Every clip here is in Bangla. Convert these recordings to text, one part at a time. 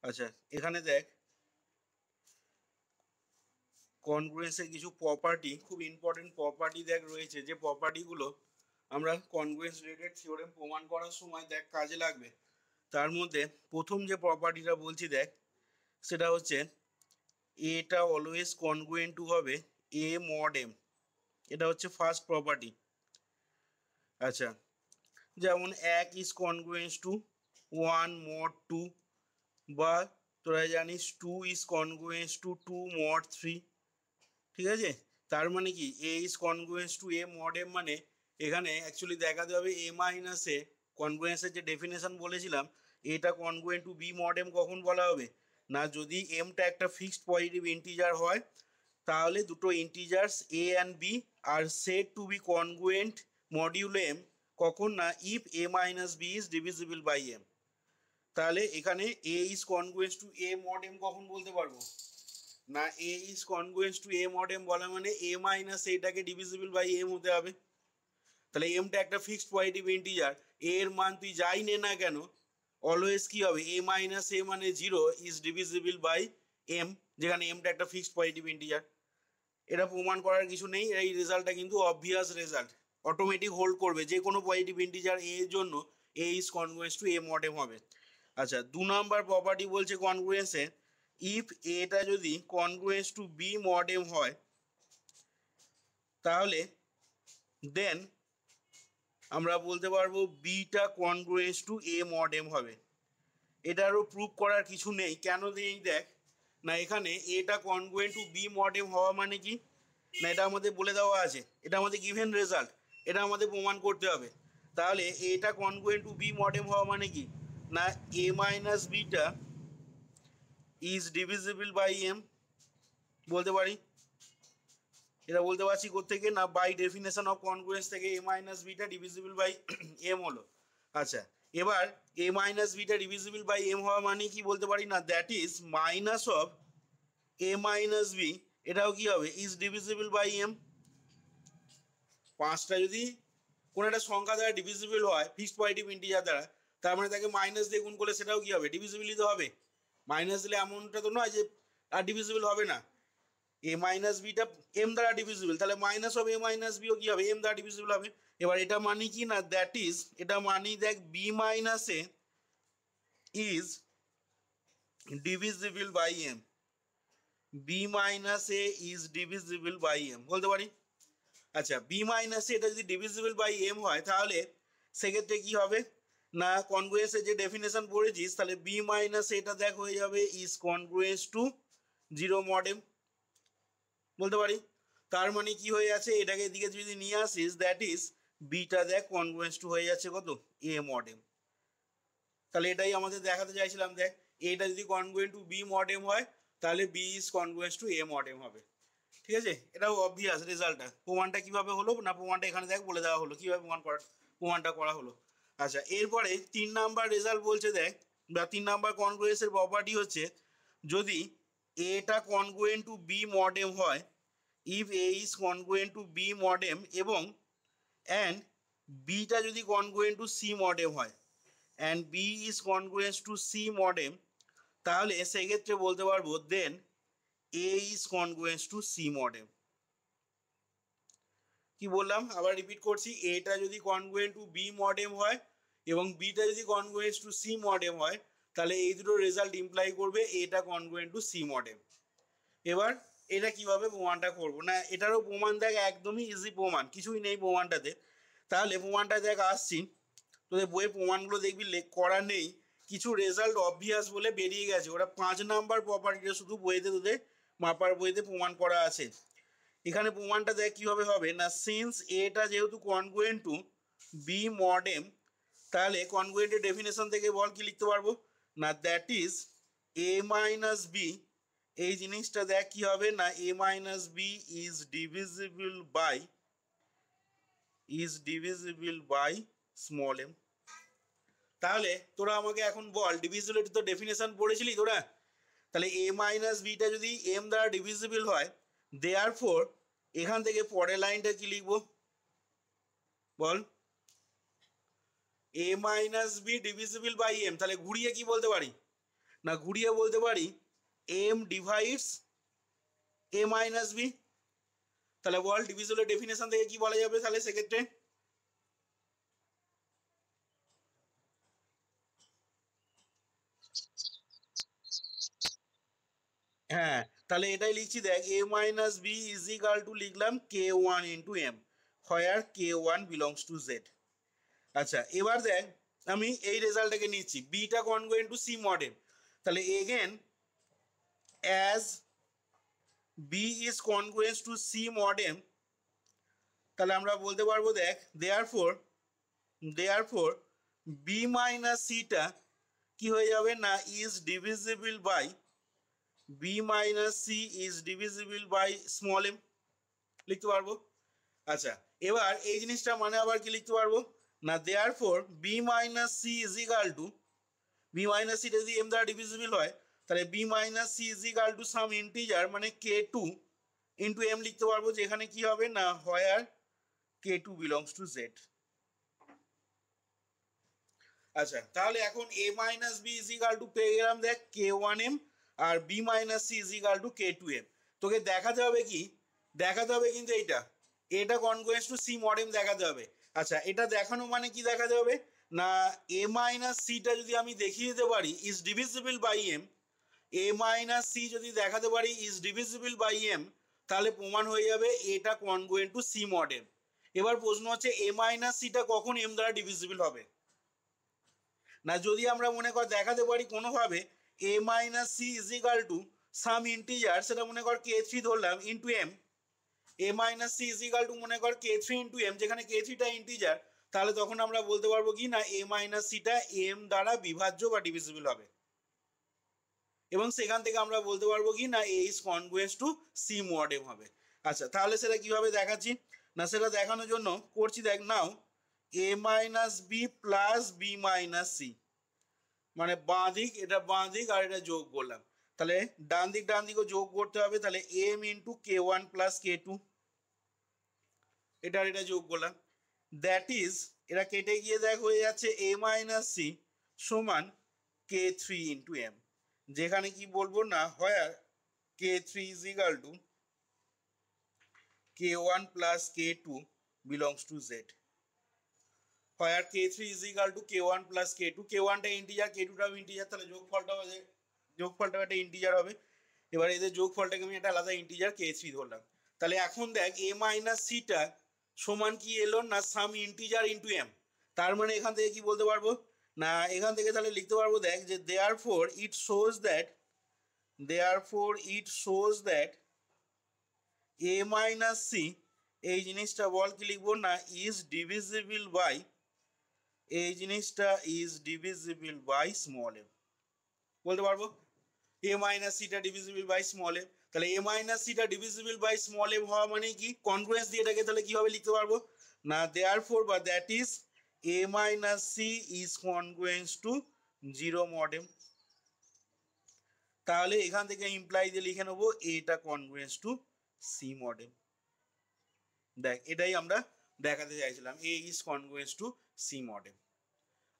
আচ্ছা এখানে দেখ কনগ্রুয়েন্সের কিছু প্রপার্টি, খুব ইম্পর্টেন্ট প্রপার্টি দেখ রয়েছে, যে প্রপার্টিগুলো আমরা কনগ্রুয়েন্স রিলেটেড থিওরেম প্রমাণ করার সময় দেখ কাজে লাগবে। তার মধ্যে প্রথম যে প্রপার্টিটা বলছি দেখ, সেটা হচ্ছে এটা অলওয়েজ কনগ্রুয়েন্ট টু হবে এ মড এম। এটা হচ্ছে ফার্স্ট প্রপার্টি। আচ্ছা যেমন এক ইজ কনগ্রুয়েন্স টু 1 mod 2, বা তোরা জানিস 2 ইজ কনগ্রুয়েন্স টু 2 mod 3। ঠিক আছে, তার মানে কি a is congruence to A mod m, মানে এখানে অ্যাকচুয়ালি দেখাতে হবে এ মাইনাস এ। কনগ্রুয়েন্সের যে ডেফিনেশন বলেছিলাম, এটা congruent to B mod M কখন বলা হবে না, যদি এমটা একটা ফিক্সড পজিটিভ ইন্টিজার হয়, তাহলে দুটো integers a and b are said to be congruent modulo m, কখন না if a minus b is divisible by m. তাহলে এখানে a is congruence to A mod M কখন বলতে পারবো না, a is congruence to A mod m বলা মানে এ মাইনাস এটাকে ডিভিজিবল বাই এম হতে হবে। তাহলে এমটা একটা ফিক্সড পজিটিভ ইন্টিজার, এর মান তুই যাই নে না কেন অলওয়েজ কি হবে, এ মাইনাস এ মানে 0 ইজ ডিভিজিবল বাই এম, যেখানে এমটা একটা ফিক্সড পজিটিভ ইন্টিজার। এটা প্রমাণ করার কিছু নেই, এই রেজাল্টটা কিন্তু অবভিয়াস রেজাল্ট, অটোমেটিক হোল্ড করবে, যে কোনো পজিটিভ ইন্টিজার এ এর জন্য a is congruence to A mod M হবে। আচ্ছা 2 নাম্বার প্রপার্টি বলছে কনগ্রুয়েন্সে, ইফ এটা যদি congruence to B mod M হয়, তাহলে দেন আমরা বলতে পারবো বিটা congruence to A mod M হবে। এটারও প্রুভ করার কিছু নেই, কেন দিই দেখ না, এখানে এটা congruent to B mod M হওয়া মানে কি না, এটা আমাদের বলে দেওয়া আছে, এটা আমাদের গিভেন রেজাল্ট, এটা আমাদের প্রমাণ করতে হবে। তাহলে এটা congruent to B mod M হওয়া মানে কি না, এ minus beta is divisible by M বলতে পারি। এটা বলতে পারছি কোত্থেকে না, বাই ডেফিনেশন অফ কনগ্রুয়েন্স থেকে a minus beta divisible by m হলো। আচ্ছা এবার a minus beta divisible by m হওয়া মানে কি বলতে পারি না, that is minus of A minus b, এটাও কি হবে ইজ ডিভিজিবল বাই এম। পাঁচটা যদি কোনো একটা সংখ্যা দ্বারা ডিভিজিবল হয় ফিক্সড পজিটিভ ইন্টিজার দ্বারা, তার মানে তাকে মাইনাস দিয়ে গুণ করলে সেটাও কি হবে, ডিভিজিবলই তো হবে। মাইনাস দিলে এমনটা তো নয় যে আর ডিভিজিবল হবে না, এ মাইনাস বিটা এম দ্বারা ডিভিজিবল, তাহলে মাইনাস অফ এ মাইনাস বিও কি হবে, এম দ্বারা ডিভিজিবল হবে। এবার এটা মানে কি না, দ্যাট ইজ, এটা মানে দেখ B minus A is divisible by M, B minus A is divisible by M বলতে পারি। আচ্ছা বি মাইনাস এটা যদি ডিভিজিবল বাই এম হয়, তাহলে সেক্ষেত্রে কি হবে না, কনগ্রুয়েন্সের যে ডেফিনেশন পড়েছিস, তাহলে বি মাইনাস এটা দেখ হয়ে যাবে is congruence to 0 mod M বলতে পারি। তার মানে কি হয়ে যাচ্ছে, এটাকে এদিকে যদি নিয়ে আসিস, দ্যাট ইজ বিটা দেখ কনগ্রুয়েন্স টু হয়ে যাচ্ছে কত, এ মড এম। তাহলে এটাই আমাদের দেখাতে চাইছিলাম, দেখ এটা যদি congruent to B mod M হয়, তাহলে B is congruence to A mod M হবে। ঠিক আছে, এটাও অবভিয়াস রেজাল্টটা। প্রমাণটা কিভাবে হলো না, প্রমাণটা এখানে দেখ বলে দেওয়া হলো কিভাবে প্রমাণটা করা হলো। আচ্ছা এরপরে 3 নাম্বার রেজাল্ট বলছে দেখ, বা 3 নাম্বার কনগ্রুয়েন্সের প্রপার্টি হচ্ছে, যদি এটা congruent to B mod M হয়, if A is congruent to B mod m এবং অ্যান্ড বিটা যদি congruent to C mod M হয়, and b is congruence to C mod M, তাহলে সেক্ষেত্রে বলতে পারবো then a is congruence to C mod m. কি বললাম আবার রিপিট করছি, এটা যদি congruent to B mod M হয় এবং বিটা যদি congruence to C mod M হয়, তাহলে এই দুটো রেজাল্ট ইমপ্লাই করবে এটা congruent to C mod M. এবার এটা কিভাবে প্রমাণটা করবো না, এটারও প্রমাণ দেখ একদমই ইজি প্রমাণ, কিছুই নেই প্রমাণটাতে। তাহলে প্রমাণটা দেখ আসছি, তোদের বইয়ের প্রমাণগুলো দেখবি করা নেই, কিছু রেজাল্ট অবভিয়াস বলে বেরিয়ে গেছে, ওরা 5 নাম্বার প্রপার্টিটা শুধু বইতে তোদের মাপার বইতে প্রমাণ করা আছে। এখানে প্রমাণটা দেখ কীভাবে হবে না, সিন্স এটা যেহেতু congruent to B mod M, তাহলে কনগ্রুয়েন্টের ডেফিনেশন থেকে বল কি লিখতে পারবো না, that is a minus b, এই জিনিসটা দেখ কি হবে না, এ minus b is divisible by small M. তাহলে তোরা আমাকে এখন বল, ডিভিজিবিলিটি তো ডেফিনেশন পড়েছিলি তোরা, তাহলে এ মাইনাস বিটা যদি এম দ্বারা ডিভিজিবল হয়, দেয়ারফর এখান থেকে পরের লাইনটা কি লিখবো বল, a minus b divisible by m, তাহলে ঘুরিয়ে কি বলতে পারি না ঘুরিয়ে বলতে পারি m divides a minus b? তাহলে বল ডিভিজিবলের ডেফিনেশন থেকে কি বলা যাবে তাহলে সেক্ষেত্রে? হ্যাঁ, তাহলে এটাই লিখছি দেখ, a minus b is equal to লিখলাম k one into m, where k one belongs to Z. আচ্ছা এবার দেখ আমি এই রেজাল্টটাকে নিচ্ছি, beta congruent to C mod M, তাহলে again as b is congruent to C mod M, তাহলে আমরা বলতে পারবো দেখ দেয়ারফর বি মাইনাস সিটা কি হয়ে যাবে না is divisible by B minus C is divisible by small M, লিখতে পারবো। আচ্ছা এবার এই জিনিসটা মানে আবার কি লিখতে পারবো না therefore B minus C is equal to, B minus সিটা যদি এম দ্বারা ডিভিজিবল হয় তাহলে B minus C is equal to some integer মানে কে টু ইন্টু এম লিখতে পারবো, যেখানে কি হবে না where k two belongs to Z. আচ্ছা তাহলে এখন a minus b is equal to পেয়ে গেলাম দেখ কে ওয়ান এম, আর b minus C is equal to k two m. তোকে দেখাতে হবে কি, দেখাতে হবে কিন্তু এটা congruence to C mod m দেখাতে হবে। আচ্ছা এটা দেখানো মানে কি দেখাতে হবে না এ মাইনাস সিটা যদি আমি দেখিয়ে দিতে পারি is divisible by M, A minus C যদি দেখাতে পারি ইজ ডিভিজিবল বাই এম, তাহলে প্রমাণ হয়ে যাবে এটা congruent to C mod M. এবার প্রশ্ন হচ্ছে এ মাইনাস সিটা কখন এম দ্বারা ডিভিজিবল হবে? না যদি আমরা মনে কর দেখাতে পারি কোনোভাবে a minus C is equal to some integer, সেটা মনে কর কে থ্রি ধরলাম into m, A minus C is equal to মনে কর কে থ্রি ইন্টু এম, যেখানে কে থ্রিটা ইন্টিজার, তাহলে তখন আমরা বলতে পারবো কি না এ মাইনাস সিটা এম দ্বারা বিভাজ্য বা ডিভিজিবল হবে, এবং সেখান থেকে আমরা বলতে পারবো কি না a is congruence to C mod M হবে। আচ্ছা তাহলে সেটা কিভাবে দেখাচ্ছি না সেটা দেখানোর জন্য করছি দেখ now a minus B plus b minus c, মানে বাঁ দিক এটা বাঁ দিক আর এটা যোগ করলাম, তাহলে ডান দিকও যোগ করতে হবে, তাহলে M into k one plus k two, এটা আর এটা যোগ করলাম, দ্যাট ইজ এটা কেটে গিয়ে দেখ হয়ে যাচ্ছে এ মাইনাস সি সমান কে থ্রি ইন্টু এম, যেখানে কি বলবো না where k three is equal to k one plus k two belongs to Z, where k three is equal to k one plus k two, k ওয়ানটা ইন্টিজার কে টুটাও ইন্টিজার, তাহলে যোগফলটাও একটা ইন্টিজার হবে। এবার এদের যোগফলটাকে আমি একটা আলাদা ইন্টিজার কে থ্রি ধরলাম, তাহলে এখন দেখ এ মাইনাস সিটা সমান কি এলো না সাম ইন্টিজার ইন্টু এম, তার মানে এখান থেকে কি বলতে পারবো না এখান থেকে তাহলে লিখতে পারবো দেখ যে therefore it shows that A minus C, এই জিনিসটা বল কি লিখবো না ইজ ডিভিজিবল বাই, এই জিনিসটা is divisible by small M, বলতে পারবো এ মাইনাস সিটা ডিভিজিবল বাই স্মল এম, তাহলে এ মাইনাস সিটা ডিভিজিবল বাই স্মল এম হওয়া মানে কি কনগ্রুয়েন্স দিয়ে এটাকে তাহলে কিভাবে লিখতে পারবো না দেয়ারফর বা that is a minus C is congruence to zero mod M, তাহলে এখান থেকে ইমপ্লাই দিয়ে লিখে নেবো এটা congruence to C mod M. দেখ এটাই আমরা দেখাতে চাইছিলাম, a is congruence to C mod m.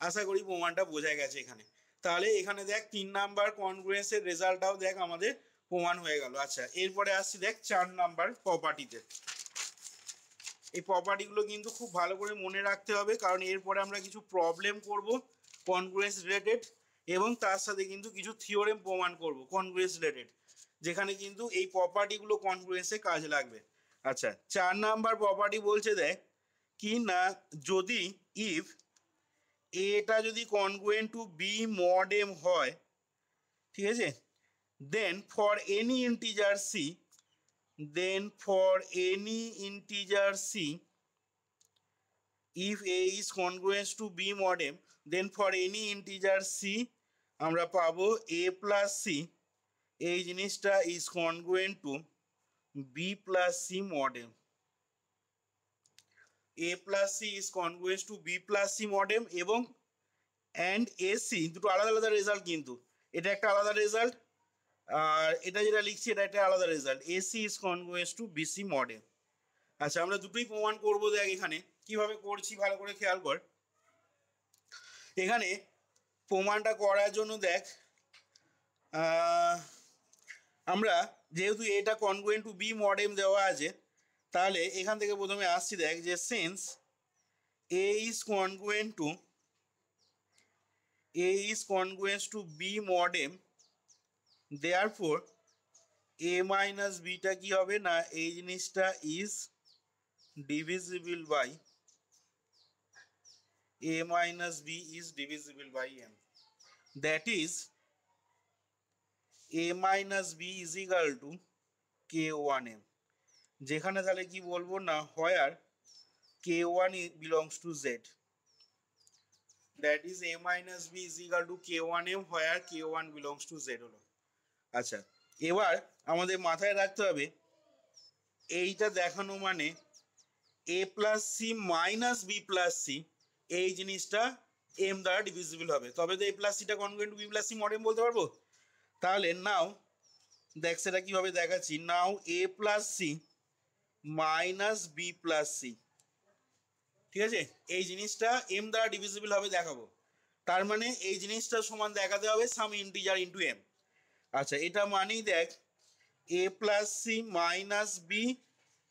আশা করি প্রমাণটা বোঝা গেছে এখানে। তাহলে এখানে দেখ 3 নাম্বার কনগ্রুয়েন্সের রেজাল্টটাও দেখ আমাদের প্রমাণ হয়ে গেল। আচ্ছা এরপরে আসছি দেখ 4 নাম্বার প্রপার্টিতে। এই প্রপার্টিগুলো কিন্তু খুব ভালো করে মনে রাখতে হবে, কারণ এরপরে আমরা কিছু প্রবলেম করব কনগ্রুয়েন্স রিলেটেড, এবং তার সাথে কিন্তু কিছু থিওরেম প্রমাণ করব কনগ্রুয়েন্স রিলেটেড, যেখানে কিন্তু এই প্রপার্টিগুলো কনগ্রুয়েন্সে কাজে লাগবে। আচ্ছা 4 নাম্বার প্রপার্টি বলছে দেখ কি না যদি ইফ এটা যদি congruent to B mod M হয়, ঠিক আছে, then for any integer c, if a is congruent to b mod m, then for any integer c আমরা পাবো a plus c, এই জিনিসটা is congruent to b plus c mod m, a plus c is congruent to b plus c mod m, এবং and ac দুটো আলাদা আলাদা রেজাল্ট, কিন্তু এটা একটা আলাদা রেজাল্ট আর এটা যেটা লিখছি এটা একটা আলাদা result, ac is congruent to bc mod m। আচ্ছা আমরা দুটোই প্রমাণ করবো দেখ এখানে কিভাবে করছি ভালো করে খেয়াল কর। এখানে প্রমাণটা করার জন্য দেখ আমরা যেহেতু এটা কনগ্রুয়েন্ট টু বি মডেম দেওয়া আছে, তাহলে এখান থেকে প্রথমে আসছি দেখ যে since A is congruent to B mod M, therefore A minus বিটা কি হবে না এই জিনিসটা is divisible by a minus b is divisible by m, that is a minus b is equal to k1m, যেখানে তাহলে কি বলবো না where k1 belongs to z, that is a minus b is equal to k1m where k1 belongs to z হলো। আচ্ছা, এবার আমাদের মাথায় রাখতে হবে এইটা দেখানো মানে a plus C minus B plus C এই জিনিসটা এম দ্বারা ডিভিজিবল হবে, তবে তো এ প্লাস সিটা congruent to B plus c mod m বলতে পারবো। তাহলে নাও দেখ সেটা কিভাবে দেখাচ্ছি। Now a plus C minus B plus c, ঠিক আছে, এই জিনিসটা এম দ্বারা ডিভিজিবল হবে দেখাবো। তার মানে এই জিনিসটা সমান দেখাতে হবে সাম ইন্টিজার ইন্টু এম। আচ্ছা, এটা মানেই দেখ a plus C minus b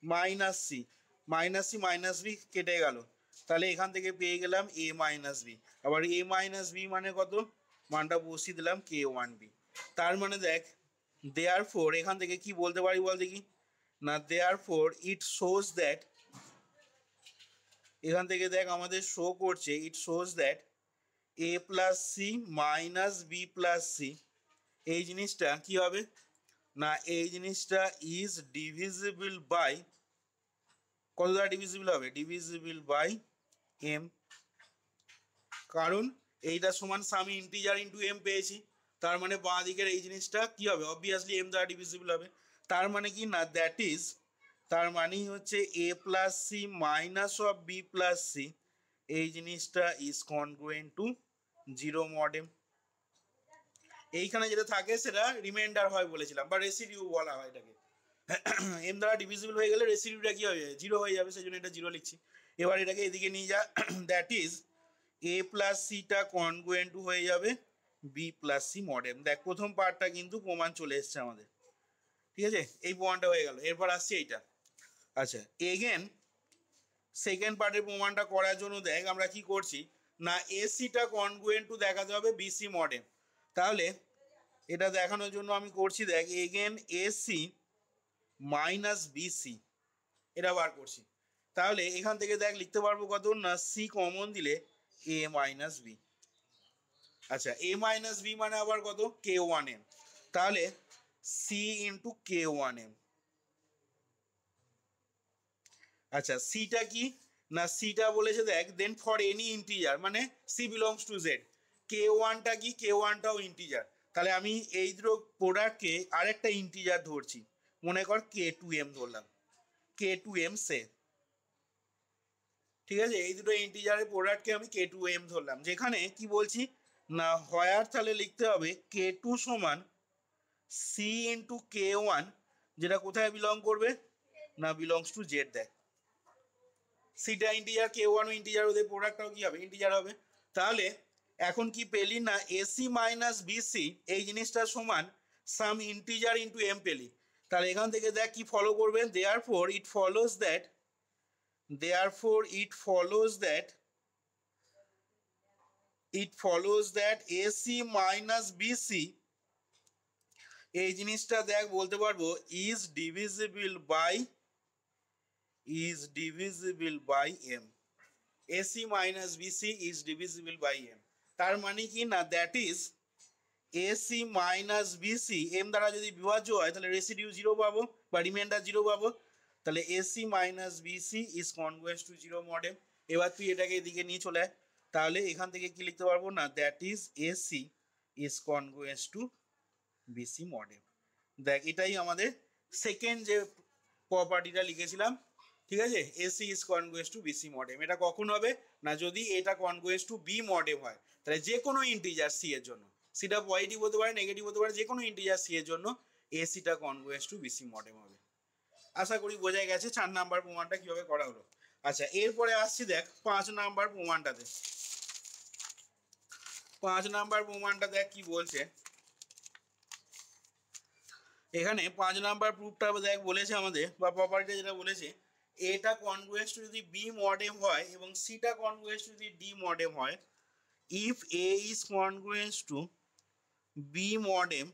minus c, minus c minus b কেটে গেল, তাহলে এখান থেকে পেয়ে গেলাম এ মাইনাস বি। আবার এ মাইনাস বি মানে কত, মানটা বসিয়ে দিলাম কে ওয়ান বি। তার মানে দেখ দেয়ার ফোর এখান থেকে কি বলতে পারি বল দেখি না, therefore it shows that, এখান থেকে দেখ আমাদের শো করছে it shows that A plus C minus B plus C এই জিনিসটা কি হবে না এই জিনিসটা ইজ ডিভিজিবল বাই কত দ্বারা ডিভিজিবল হবে, ডিভিজিবল বাই এম, কারণ এইটা সমান সাম ইন্টিজার ইন্টু এম পেয়েছি, তার মানে বাঁ দিকের এই জিনিসটা কি হবে অবভিয়াসলি এম দ্বারা ডিভিজিবল হবে। তার মানে কি না দ্যাট ইজ, তার মানেই হচ্ছে a plus C minus of B plus C এই জিনিসটা is congruent to zero mod m. এইখানে যেটা থাকে সেটা রিমাইন্ডার হয় বলেছিলাম, বা রেসিডিউ বলা হয় এটাকে। এম দ্বারা ডিভিজিবল হয়ে গেলে রেসিডিউটা কি হয়ে যাবে, জিরো হয়ে যাবে, সেই জন্য এটা জিরো লিখছি। এবার এটাকে এদিকে নিয়ে যা, দ্যাট ইজ এ প্লাস সিটা কনগ্রুয়েন্ট টু হয়ে যাবে বি প্লাস সি মডেম। দেখ প্রথম পার্টটা কিন্তু প্রমাণ চলে এসছে আমাদের, ঠিক আছে, এই প্রমাণটা হয়ে গেল। এরপর আসছি এইটা। আচ্ছা, এগেন সেকেন্ড পার্টের প্রমাণটা করার জন্য দেখ আমরা কি করছি না এসিটা কনগ্রুয়েন্ট টু দেখাতে হবে বিসি মডেম। তাহলে এটা দেখানোর জন্য আমি করছি দেখ এগেন এসি মাইনাস বিসি এটা বার করছি। তাহলে এখান থেকে দেখ লিখতে পারবো কত না সি কমন দিলে এ মাইনাস বি। আচ্ছা, এ মাইনাস বি মানে আবার কত কে ওয়ান এম, তাহলে C into k one M. আচ্ছা, সিটা কি না সিটা বলেছে দেখ দেন ফর এনি ইন্টিজার মানে সি বিলংস টু জেড, কে ওয়ানটা কি কে ওয়ানটাও ইন্টিজার, তাহলে আমি এই দুটো প্রোডাক্টকে আরেকটা ইন্টিজার ধরছি, মনে কর কে টু এম ধরলাম, কে টু এম সে, ঠিক আছে, এই দুটো ইন্টিজারের প্রোডাক্টকে আমি কে টু এম ধরলাম, যেখানে কি বলছি না হয়ার তাহলে লিখতে হবে কে টু সমান সি ইন্টু কে ওয়ান, যেটা কোথায় বিলং করবে না বিলংস টু জেড। দেখ সিটা ইন্টিজার কে ওয়ান ইন্টিজার, ওদের প্রোডাক্টটাও কি হবে ইন্টিজার হবে। তাহলে এখন কি পেলি না এসি মাইনাস বিসি এই জিনিসটা সমান সাম ইন্টিজার ইন্টু এম পেলি। তাহলে এখান থেকে দেখ কি ফলো করবে, therefore it follows that, therefore it follows that AC minus BC এই জিনিসটা দেখ বলতে পারবো is divisible by M, AC minus BC is divisible by M। তার মানে কি না that is AC minus BC M দ্বারা যদি বিভাজ্য হয় তাহলে রেসিডিউ জিরো পাবো বা রিমাইন্ডার জিরো পাবো, তাহলে AC minus BC is congruent to zero modem. এবার তুই এটাকে এদিকে নিয়ে চলে আয়, তাহলে এখান থেকে কি লিখতে পারবো না that is AC is congruent to BC modem. দেখ এটাই আমাদের সেকেন্ড যে প্রপার্টিটা লিখেছিলাম, ঠিক আছে, AC is congruent to BC modem. এটা কখন হবে না যদি এটা congruent to B মডেম হয়, তাহলে যে কোনো ইন্টিজার সি এর জন্য, সিটা পজিটিভ হতে পারে নেগেটিভ হতে পারে, যে কোনো ইন্টিজার সি এর জন্য এসিটা কনগ্রুয়েন্ট টু বিসি মডেম হবে। আশা করি বোঝা গেছে 4 নাম্বার প্রমাণটা কিভাবে করা হলো। আচ্ছা, এরপরে আসছি দেখ 5 নাম্বার প্রমাণটাতে। 5 নাম্বার প্রমাণটা দেখ কি বলছে, এখানে 5 নাম্বার প্রুফটা দেখ বলেছে আমাদের, বা প্রপার্টিটা যেটা বলেছে, এটা কনগ্রুয়েন্স টু যদি বি মডেম হয় এবং সিটা কনগ্রুয়েন্স টু যদি ডি মডেম হয়, if A is congruence to B mod M,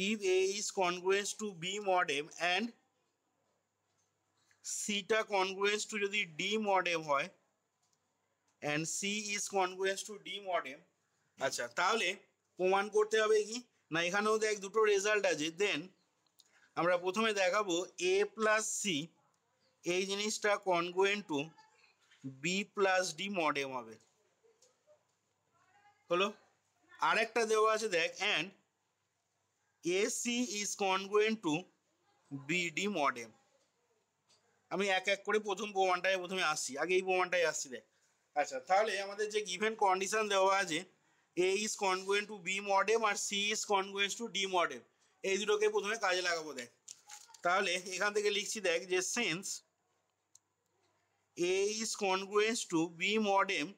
if A is congruent to B modem and theta congruent to যদি D modem হয় and C is congruent to D modem, আচ্ছা তাহলে প্রমাণ করতে হবে কি না, এখানেও দেখ দুটো রেজাল্ট আছে। দেন আমরা প্রথমে দেখাবো A প্লাস সি এই জিনিসটা congruent to B plus D mod M হবে, হলো। আরেকটা দেওয়া আছে দেখ, and AC is congruent to BD modem। আমি এক এক করে প্রথম প্রমাণটায় প্রথমে আসছি, আগে এই প্রমাণটায় আসছি দেখ। আচ্ছা তাহলে আমাদের যে গিভেন কন্ডিশন দেওয়া আছে, A is congruent to B modem R C is congruent to D modem, এই দুটোকে প্রথমে কাজে লাগাবো দেখ। তাহলে এখান থেকে লিখছি দেখ যে since A is congruent to B modem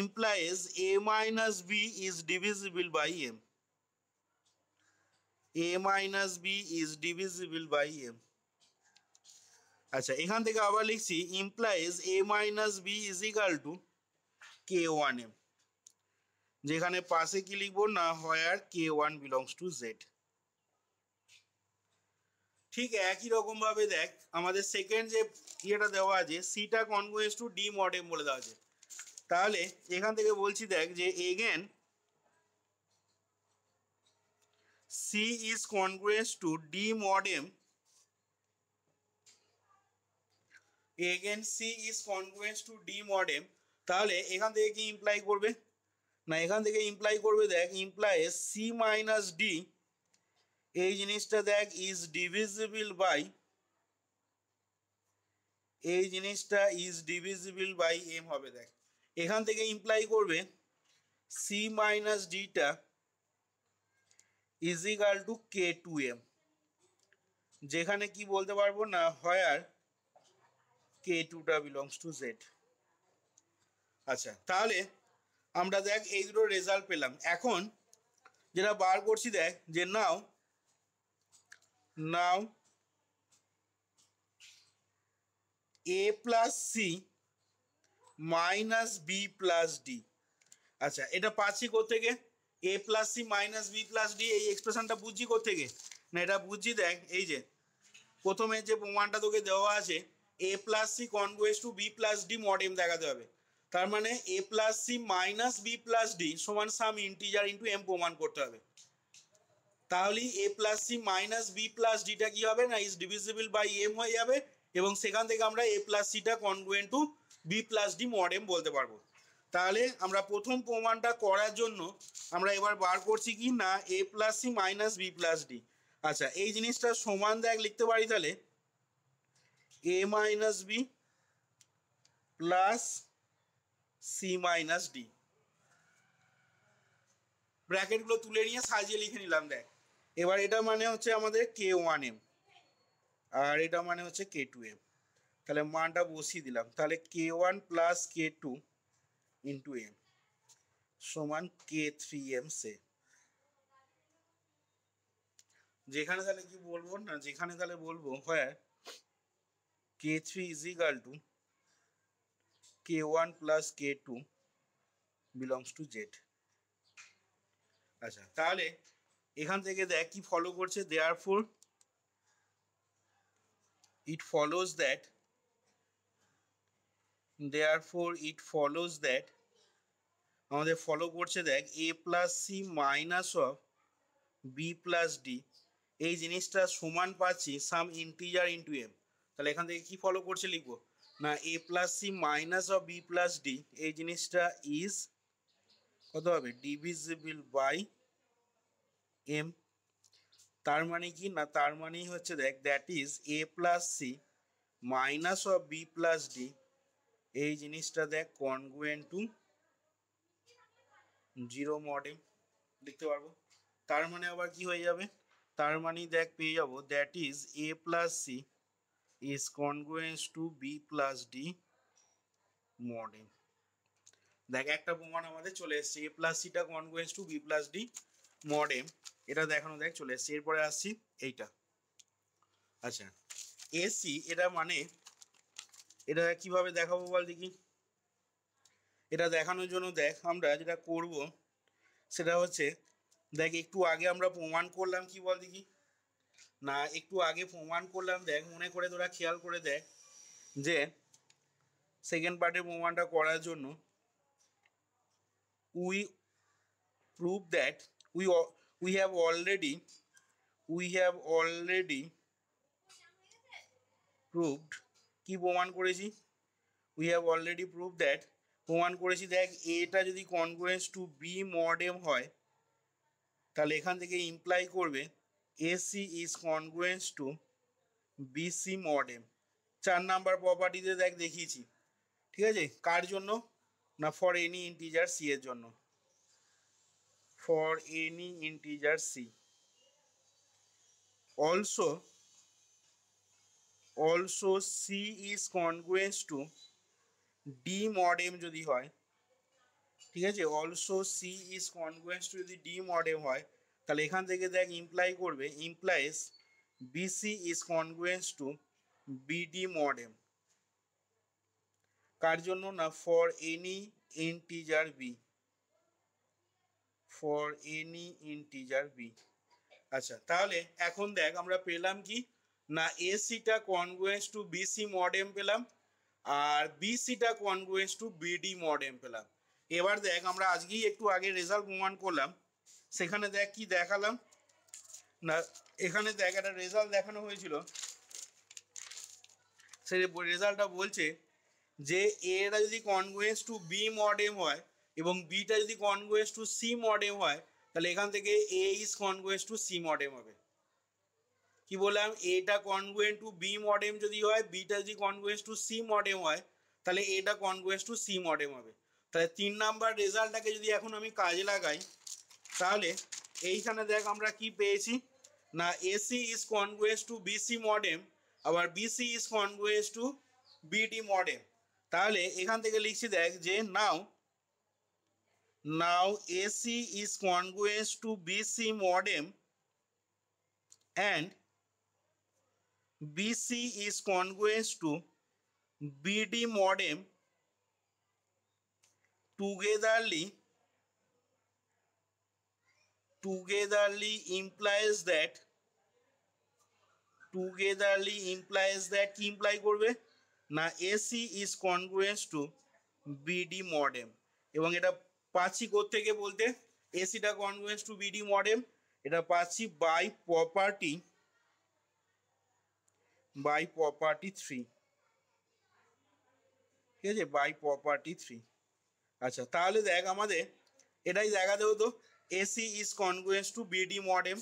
implies A minus B is divisible by M, A minus B is divisible by M। আচ্ছা এখান থেকে আবার লিখছি implies A minus B is equal to K1M, যেখানে পাশে কি লিখবো না, where K1 belongs to Z। ঠিক একই রকম ভাবে দেখ আমাদের সেকেন্ড যে ইয়েটা দেওয়া আছে, সিটা কনগ্রুয়েন্স টু ডি মডেম বলে দেওয়া আছে। তাহলে এখান থেকে বলছি দেখ যে again C is congruence to D mod M, again C is congruence to D mod M. তাহলে এখান থেকে কি ইমপ্লাই করবে না, এখান থেকে ইমপ্লাই করবে দেখ ইমপ্লাই সি মাইনাস ডি এই জিনিসটা দেখ ইজ ডিভিজিবল বাই, এই জিনিসটা ইজ ডিভিজিবল বাই এম হবে দেখ। এখান থেকে ইমপ্লাই করবে সি মাইনাস ডিটা is equal to k two m, যেখানে কি বলতে পারবো না, হোয়ার কে টুটা বিলংস টু জেড। আচ্ছা তাহলে আমরা দেখ এই দুটো রেজাল্ট পেলাম। এখন যেটা বার করছি দেখ যে now a plus C minus B plus d. আচ্ছা এটা পাচ্ছি কোত্থেকে, a plus C minus B plus D, এই এক্সপ্রেশনটা বুঝছি কোত্থেকে না, এটা বুঝছি দেখ এই যে প্রথমে যে প্রমাণটা তোকে দেওয়া আছে, a plus c congruence to B plus D mod m দেখাতে হবে। তার মানে a plus C minus B plus d সমান সাম ইন্টিজার ইন্টু এম প্রমাণ করতে হবে। তাহলে a plus C minus B plus ডিটা কি হবে না, ইজ ডিভিজিবল বাই এম হয়ে যাবে, এবং সেখান থেকে আমরা এ প্লাস সিটা congruent to B plus D mod M বলতে পারবো। তাহলে আমরা প্রথম প্রমাণটা করার জন্য আমরা এবার বার করছি কি না, a plus C minus B plus d. আচ্ছা এই জিনিসটা সমান দেখ লিখতে পারি তাহলে এ minus B plus C minus d, ব্র্যাকেটগুলো তুলে নিয়ে সাজিয়ে লিখে নিলাম দেখ। এবার এটা মানে হচ্ছে আমাদের কে ওয়ান এম আর এটা মানে হচ্ছে কে টু এম, তাহলে মানটা বসিয়ে দিলাম। তাহলে কে one plus k two into M সমান কে থ্রি এম সে, যেখানে তাহলে কি বলবো না, যেখানে তাহলে বলবো হয় k three is equal to k one plus k two belongs to Z. আচ্ছা তাহলে এখান থেকে দেখ কি ফলো করছে, দেয়ারফর it follows that আমাদের ফলো করছে দেখ a plus C minus of B plus D এই জিনিসটা সমান পাচ্ছি সাম ইন্টিজার ইন্টু এম। তাহলে এখান থেকে কি ফলো করছে লিখবো না, a plus C minus of B plus D এই জিনিসটা ইজ কত হবে, ডিভিজিবল বাই এম। তার মানে কি না, তার মানেই হচ্ছে দেখ that is A plus C minus of B plus D এই জিনিসটা দেখ কনগ্রুয়েন্ট টু জিরো মডেম লিখতে পারবো। তার মানে আবার কি হয়ে যাবে, তার মানে দেখ পেয়ে যাবো that is A plus C is congruent to B plus D mod M. দেখ একটা প্রমাণ আমাদের চলে এসছে, এ প্লাস সিটা congruence to B plus D mod M, এটা দেখানো দেখ চলে এসছে। এরপরে আসছি এইটা। আচ্ছা এসি এটা মানে এটা কিভাবে দেখাবো বল দেখি। এটা দেখানোর জন্য দেখ আমরা যেটা করব সেটা হচ্ছে, দেখ একটু আগে আমরা প্রমাণ করলাম কি বল দেখি, না একটু আগে প্রমাণ করলাম, দেখ মনে করে তোরা খেয়াল করে দেখ যে সেকেন্ড পার্টের প্রমাণটা করার জন্য we prove that we have already proved, কি প্রমাণ করেছি, we have already proved that, প্রমাণ করেছি দেখ এটা যদি congruence to B mod M হয় তাহলে এখান থেকে ইমপ্লাই করবে a c is congruence to b c mod m. 4 number প্রপার্টিতে দেখ দেখিয়েছি, ঠিক আছে, কার জন্য, না ফর এনি ইন্টিজার সি এর জন্য, for any integer C. also c is congruent to d mod m যদি হয়, ঠিক আছে, also c is congruent to যদি d mod m হয় তাহলে এখান থেকে দেখ ইমপ্লাই করবে implies bc is congruent to bd mod m, কার জন্য, না for any integer b, for any integer b। আচ্ছা তাহলে এখন দেখ আমরা পেলাম কি, না এসিটা congruence to b c mod m পেলাম, আর বিসিটা congruence to BD mod m পেলাম। এবার দেখ আমরা আজকেই একটু আগে রেজাল্ট প্রমাণ করলাম, সেখানে দেখ কি দেখালাম, না এখানে দেখ একটা রেজাল্ট দেখানো হয়েছিল, সেই রেজাল্টটা বলছে যে এটা যদি congruence to B mod M হয় এবং বিটা যদি congruence to C mod M হয় তাহলে এখান থেকে a is congruence to C mod M হবে। কি বললাম, এটা congruent to B mod m যদি হয়, বিটা যদি congruence to C mod M হয় তাহলে এটা congruence to C mod M হবে। তাহলে 3 নাম্বার রেজাল্টটাকে যদি এখন আমি কাজে লাগাই তাহলে এইখানে দেখ আমরা কি পেয়েছি, না a c is congruence to b c mod m, আবার b c is congruence to BD mod M. তাহলে এখান থেকে লিখছি দেখ যে now a c is congruence to b c mod m and BC is congruent to BD mod M togetherly implies that কি ইমপ্লাই করবে, না AC is congruent to BD mod M, এবং এটা পাচ্ছি কোত্থেকে বলতে, এসিটা congruence to BD mod M এটা পাচ্ছি বাই প্রপার্টি 3, ঠিক আছে, বাই প্রপার্টি 3। আচ্ছা তাহলে দেখ আমাদের এটাই দেখাতে হতো AC is congruence to BD mod M,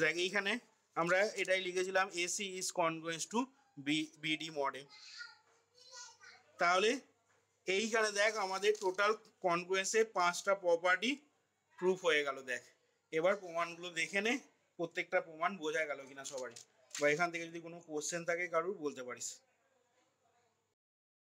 দেখ এইখানে আমরা এটাই লিখেছিলাম AC is congruence to BD mod M. তাহলে এইখানে দেখ আমাদের টোটাল কনগ্রুয়েন্সের 5টা প্রপার্টি প্রুফ হয়ে গেল। দেখ এবার প্রমাণগুলো দেখে নে, প্রত্যেকটা প্রমাণ বোঝা গেল কিনা সবারই, বা এখান থেকে যদি কোনো কোশ্চেন থাকে কারুর বলতে পারিস।